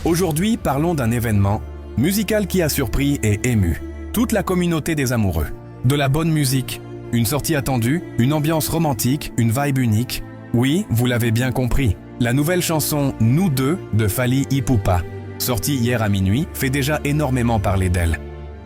Aujourd'hui, parlons d'un événement musical qui a surpris et ému toute la communauté des amoureux. De la bonne musique, une sortie attendue, une ambiance romantique, une vibe unique. Oui, vous l'avez bien compris, la nouvelle chanson « Nous deux » de Fally Ipupa, sortie hier à minuit, fait déjà énormément parler d'elle.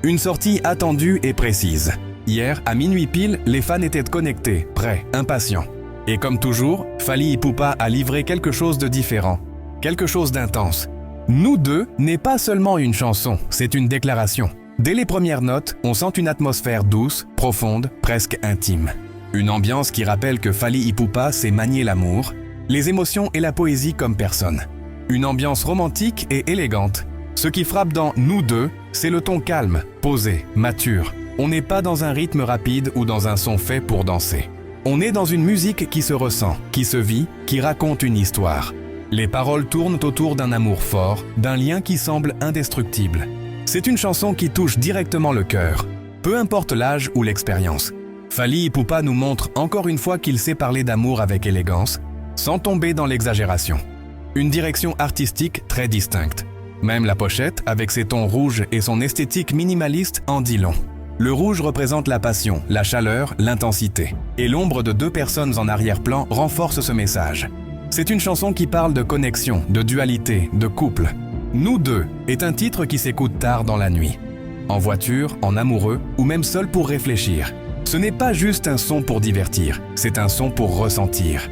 Une sortie attendue et précise. Hier, à minuit pile, les fans étaient connectés, prêts, impatients. Et comme toujours, Fally Ipupa a livré quelque chose de différent, quelque chose d'intense. « Nous deux » n'est pas seulement une chanson, c'est une déclaration. Dès les premières notes, on sent une atmosphère douce, profonde, presque intime. Une ambiance qui rappelle que Fally Ipupa sait manier l'amour, les émotions et la poésie comme personne. Une ambiance romantique et élégante. Ce qui frappe dans « Nous deux », c'est le ton calme, posé, mature. On n'est pas dans un rythme rapide ou dans un son fait pour danser. On est dans une musique qui se ressent, qui se vit, qui raconte une histoire. Les paroles tournent autour d'un amour fort, d'un lien qui semble indestructible. C'est une chanson qui touche directement le cœur, peu importe l'âge ou l'expérience. Fally Ipupa nous montre encore une fois qu'il sait parler d'amour avec élégance, sans tomber dans l'exagération. Une direction artistique très distincte. Même la pochette, avec ses tons rouges et son esthétique minimaliste, en dit long. Le rouge représente la passion, la chaleur, l'intensité. Et l'ombre de deux personnes en arrière-plan renforce ce message. C'est une chanson qui parle de connexion, de dualité, de couple. Nous deux est un titre qui s'écoute tard dans la nuit. En voiture, en amoureux ou même seul pour réfléchir. Ce n'est pas juste un son pour divertir, c'est un son pour ressentir.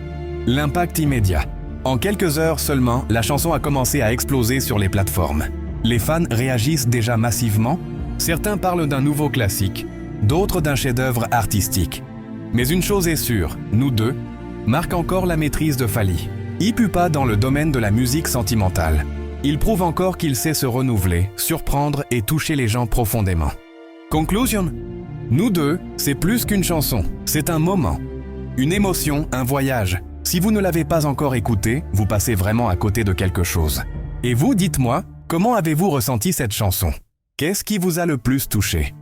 L'impact immédiat. En quelques heures seulement, la chanson a commencé à exploser sur les plateformes. Les fans réagissent déjà massivement. Certains parlent d'un nouveau classique, d'autres d'un chef-d'œuvre artistique. Mais une chose est sûre, Nous deux marque encore la maîtrise de Fally Ipupa dans le domaine de la musique sentimentale. Il prouve encore qu'il sait se renouveler, surprendre et toucher les gens profondément. Conclusion. Nous deux, c'est plus qu'une chanson, c'est un moment, une émotion, un voyage. Si vous ne l'avez pas encore écouté, vous passez vraiment à côté de quelque chose. Et vous, dites-moi, comment avez-vous ressenti cette chanson? Qu'est-ce qui vous a le plus touché?